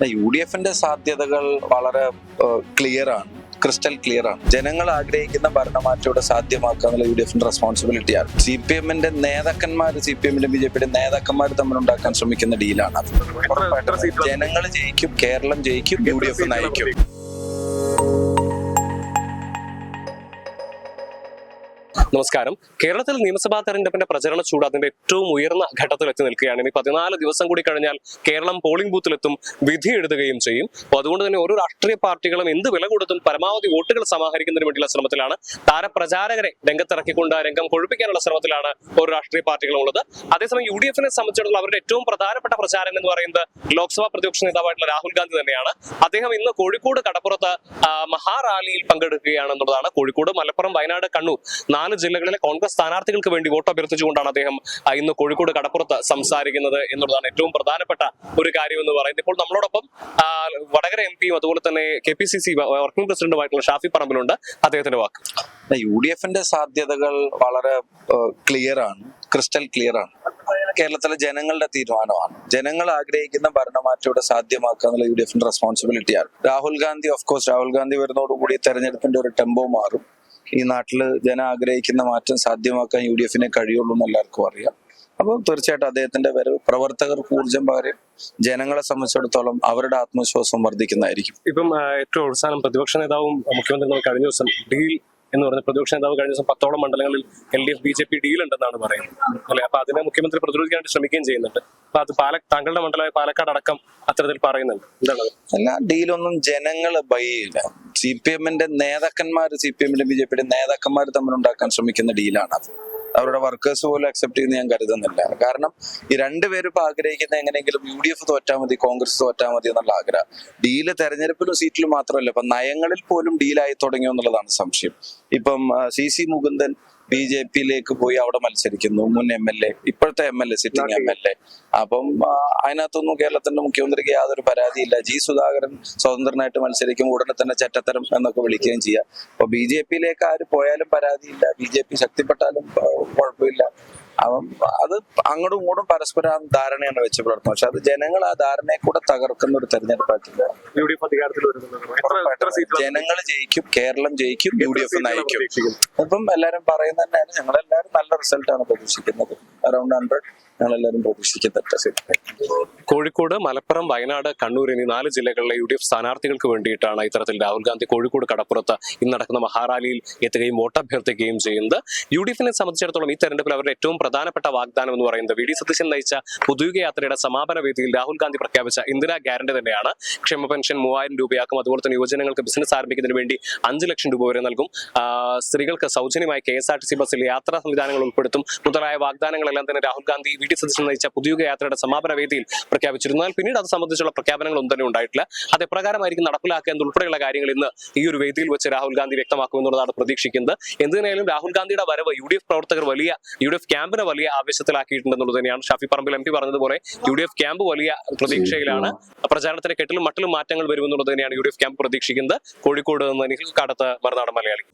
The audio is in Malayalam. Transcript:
UDFന്റെ സാധ്യതകൾ വളരെ ക്ലിയർ ആണ്, ക്രിസ്റ്റൽ ക്ലിയർ ആണ്. ജനങ്ങൾ ആഗ്രഹിക്കുന്ന ഭരണമാറ്റം സാധ്യമാക്കുക എന്നുള്ള UDFന്റെ റെസ്പോൺസിബിലിറ്റിയാണ്. CPMന്റെ നേതാക്കന്മാർ, CPMന്റെ BJPയുടെ നേതാക്കന്മാർ തമ്മിലുണ്ടാക്കാൻ ശ്രമിക്കുന്ന ഡീലാണ് അത്. ജനങ്ങൾ ജയിക്കും, കേരളം ജയിക്കും, UDF നയിക്കും. നമസ്കാരം. കേരളത്തിൽ നിയമസഭാ തെരഞ്ഞെടുപ്പിന്റെ പ്രചരണ ചൂട് അതിന്റെ ഏറ്റവും ഉയർന്ന ഘട്ടത്തിൽ എത്തി നിൽക്കുകയാണ്. ഇനി 14 ദിവസം കൂടി കഴിഞ്ഞാൽ കേരളം പോളിംഗ് ബൂത്തിലെത്തും, വിധി എഴുതുകയും ചെയ്യും. അപ്പോൾ അതുകൊണ്ട് തന്നെ ഓരോ രാഷ്ട്രീയ പാർട്ടികളും എന്ത് വില കൊടുത്തും പരമാവധി വോട്ടുകൾ സമാഹരിക്കുന്നതിന് വേണ്ടിയുള്ള ശ്രമത്തിലാണ്. താരപ്രചാരകരെ രംഗത്തിറക്കിക്കൊണ്ട് രംഗം കൊഴുപ്പിക്കാനുള്ള ശ്രമത്തിലാണ് ഓരോ രാഷ്ട്രീയ പാർട്ടികളും ഉള്ളത്. അതേസമയം UDFനെ സംബന്ധിച്ചിടത്തോളം അവരുടെ ഏറ്റവും പ്രധാനപ്പെട്ട പ്രചാരകൻ എന്ന് പറയുന്നത് ലോക്സഭാ പ്രതിപക്ഷ നേതാവായിട്ടുള്ള രാഹുൽ ഗാന്ധി തന്നെയാണ്. അദ്ദേഹം ഇന്ന് കോഴിക്കോട് കടപ്പുറത്ത് മഹാറാലിയിൽ പങ്കെടുക്കുകയാണെന്നുള്ളതാണ്. കോഴിക്കോട്, മലപ്പുറം, വയനാട്, കണ്ണൂർ 4 ജില്ലകളിലെ കോൺഗ്രസ് സ്ഥാനാർത്ഥികൾക്ക് വേണ്ടി വോട്ട് അഭ്യർത്ഥിച്ചുകൊണ്ടാണ് അദ്ദേഹം ഇന്ന് കോഴിക്കോട് കടപ്പുറത്ത് സംസാരിക്കുന്നത് എന്നുള്ളതാണ് ഏറ്റവും പ്രധാനപ്പെട്ട ഒരു കാര്യം എന്ന് പറയുന്നത്. ഇപ്പോൾ നമ്മളോടൊപ്പം വടകര MP-യും അതുപോലെ തന്നെ KPCC വർക്കിംഗ് പ്രസിഡന്റുമായിട്ടുള്ള ഷാഫി പറമ്പിലുണ്ട്. അദ്ദേഹത്തിന്റെ വാക്ക്. UDFന്റെ സാധ്യതകൾ വളരെ ക്ലിയർ ആണ്, ക്രിസ്റ്റൽ ക്ലിയർ ആണ്. കേരളത്തിലെ ജനങ്ങളുടെ തീരുമാനമാണ്. ജനങ്ങൾ ആഗ്രഹിക്കുന്ന ഭരണമാറ്റം സാധ്യമാക്കുക എന്നുള്ള UDFന്റെ റെസ്പോൺസിബിലിറ്റിയാണ്. രാഹുൽ ഗാന്ധി വരുന്നതോടുകൂടി തെരഞ്ഞെടുപ്പിന്റെ ഒരു ടെമ്പോ മാറും. ഈ നാട്ടില് ജനം ആഗ്രഹിക്കുന്ന മാറ്റം സാധ്യമാക്കാൻ UDFനെ കഴിയുള്ളൂ എന്ന് എല്ലാവർക്കും അറിയാം. അപ്പോൾ തീർച്ചയായിട്ടും അദ്ദേഹത്തിന്റെ വരവ് പ്രവർത്തകർക്ക് ഊർജം പകരും. ജനങ്ങളെ സംബന്ധിച്ചിടത്തോളം അവരുടെ ആത്മവിശ്വാസം വർദ്ധിക്കുന്നതായിരിക്കും. ഇപ്പം ഏറ്റവും അവസാനം പ്രതിപക്ഷ നേതാവും മുഖ്യമന്ത്രി കഴിഞ്ഞ ദിവസം ഡീൽ എന്ന് പറഞ്ഞ പ്രതിപക്ഷ നേതാവ് കഴിഞ്ഞ ദിവസം 10ഓളം മണ്ഡലങ്ങളിൽ LDF BJP ഡീൽ ഉണ്ടെന്നാണ് പറയുന്നത് അല്ലെ? അപ്പൊ അതിനെ മുഖ്യമന്ത്രി പ്രതിരോധിക്കാനായിട്ട് ശ്രമിക്കുകയും ചെയ്യുന്നുണ്ട്. അപ്പൊ അത് താങ്കളുടെ മണ്ഡലമായ പാലക്കാട് അടക്കം അത്തരത്തിൽ പറയുന്നുണ്ട്. എന്താണ് എല്ലാ ഡീലൊന്നും ജനങ്ങൾ ബൈ ചെയ്യില്ല. CPMന്റെ നേതാക്കന്മാർ, CPMന്റെ BJPയുടെ നേതാക്കന്മാർ തമ്മിലുണ്ടാക്കാൻ ശ്രമിക്കുന്ന ഡീലാണ് അത്. അവരുടെ വർക്കേഴ്സ് പോലും അക്സെപ്റ്റ് ചെയ്യുന്ന ഞാൻ കരുതുന്നില്ല. കാരണം ഈ രണ്ടുപേരും ഇപ്പൊ ആഗ്രഹിക്കുന്ന എങ്ങനെയെങ്കിലും UDF തോറ്റാൽ മതി, കോൺഗ്രസ് തോറ്റാൽ മതി എന്നുള്ള ആഗ്രഹം. ഡീല് തെരഞ്ഞെടുപ്പിലും സീറ്റിലും മാത്രമല്ല, ഇപ്പൊ നയങ്ങളിൽ പോലും ഡീലായി തുടങ്ങിയോ എന്നുള്ളതാണ് സംശയം. ഇപ്പം CC മുകുന്ദൻ BJPയിലേക്ക് പോയി അവിടെ മത്സരിക്കുന്നു, മുൻ MLA, ഇപ്പോഴത്തെ MLA, സിറ്റിംഗ് MLA. അപ്പം അതിനകത്തൊന്നും കേരളത്തിന്റെ മുഖ്യമന്ത്രിക്ക് യാതൊരു പരാതിയില്ല. സുധാകരൻ സ്വതന്ത്രനായിട്ട് മത്സരിക്കും, ഉടനെ തന്നെ ചെറ്റത്തരം എന്നൊക്കെ വിളിക്കുകയും ചെയ്യാം. അപ്പൊ BJPയിലേക്ക് ആര് പോയാലും പരാതിയില്ല, BJP ശക്തിപ്പെട്ടാലും കുഴപ്പമില്ല. അപ്പം അത് അങ്ങോട്ടും ഇങ്ങോട്ടും പരസ്പരം ധാരണയാണ് വെച്ച് പുലർത്തുന്നത്. പക്ഷെ അത് ജനങ്ങൾ ആ ധാരണയെ കൂടെ തകർക്കുന്ന ഒരു തെരഞ്ഞെടുപ്പായിട്ടില്ല. ജനങ്ങൾ ജയിക്കും, കേരളം ജയിക്കും, UDF നയിക്കും. അപ്പം എല്ലാരും പറയുന്നത് തന്നെയാണ്. ഞങ്ങളെല്ലാരും നല്ല റിസൾട്ടാണ് പ്രതീക്ഷിക്കുന്നത്. അറൌണ്ട് 100 ഞങ്ങളെല്ലാരും പ്രതീക്ഷിക്കുന്നുണ്ട്. കോഴിക്കോട്, മലപ്പുറം, വയനാട്, കണ്ണൂർ എന്നീ 4 ജില്ലകളിലെ UDF സ്ഥാനാർത്ഥികൾക്ക് വേണ്ടിയിട്ടാണ് ഇത്തരത്തിൽ രാഹുൽ ഗാന്ധി കോഴിക്കോട് കടപ്പുറത്ത് ഇന്ന് നടക്കുന്ന മഹാറാലിയിൽ എത്തുകയും വോട്ടഭ്യർത്ഥിക്കുകയും ചെയ്യുന്നത്. UDFനെ സംബന്ധിച്ചിടത്തോളം ഈ തെരഞ്ഞെടുപ്പിൽ അവരുടെ ഏറ്റവും പ്രധാനപ്പെട്ട വാഗ്ദാനം എന്ന് പറയുന്നത് VD സതീശൻ നയിച്ച പുതുയുഗ യാത്രയുടെ സമാപന വേദിയിൽ രാഹുൽ ഗാന്ധി പ്രഖ്യാപിച്ച ഇന്ദിരാ ഗ്യാരണ്ടി തന്നെയാണ്. ക്ഷേമ പെൻഷൻ 3000 രൂപയാക്കും. അതുപോലെ തന്നെ യുവജനങ്ങൾക്ക് ബിസിനസ് ആരംഭിക്കുന്നതിന് വേണ്ടി 5 ലക്ഷം രൂപ വരെ നൽകും. സ്ത്രീകൾക്ക് സൗജന്യമായി KSRTC ബസ്സിൽ യാത്രാ സംവിധാനങ്ങൾ ഉൾപ്പെടുത്തും. മുതലായ വാഗ്ദാനങ്ങളെല്ലാം തന്നെ രാഹുൽ ഗാന്ധി VD സതീശൻ നയിച്ച പുതുയുഗ യാത്രയുടെ സമാപന വേദിയിൽ പ്രഖ്യാപിച്ചിരുന്നു. എന്നാൽ പിന്നീട് അത് സംബന്ധിച്ചുള്ള പ്രഖ്യാപനങ്ങളൊന്നും തന്നെ ഉണ്ടായിട്ടില്ല. അത് എപ്രകാരമായിരിക്കും നടപ്പിലാക്കുക എന്നുൾപ്പെടെയുള്ള കാര്യങ്ങൾ ഇന്ന് ഈ ഒരു വേദിയിൽ വെച്ച് രാഹുൽ ഗാന്ധി വ്യക്തമാക്കുമെന്നുള്ളതാണ് പ്രതീക്ഷിക്കുന്നത്. എന്തിനായാലും രാഹുൽ ഗാന്ധിയുടെ വരവ് UDF പ്രവർത്തകർ UDF ക്യാമ്പിനെ വലിയ ആവേശത്തിലാക്കിയിട്ടുണ്ടെന്നുള്ളത് തന്നെയാണ്. ഷാഫി പറമ്പിൽ MP പറഞ്ഞതുപോലെ UDF ക്യാമ്പ് വലിയ പ്രതീക്ഷയിലാണ്. പ്രചാരണത്തിന്റെ കെട്ടിലും മട്ടിലും മാറ്റങ്ങൾ വരുമെന്നുള്ളത് തന്നെയാണ് UDF ക്യാമ്പ് പ്രതീക്ഷിക്കുന്നത്. കോഴിക്കോട് നിന്ന് നിഖിൽ കാടത്ത്, മറുനാടൻ മലയാളി.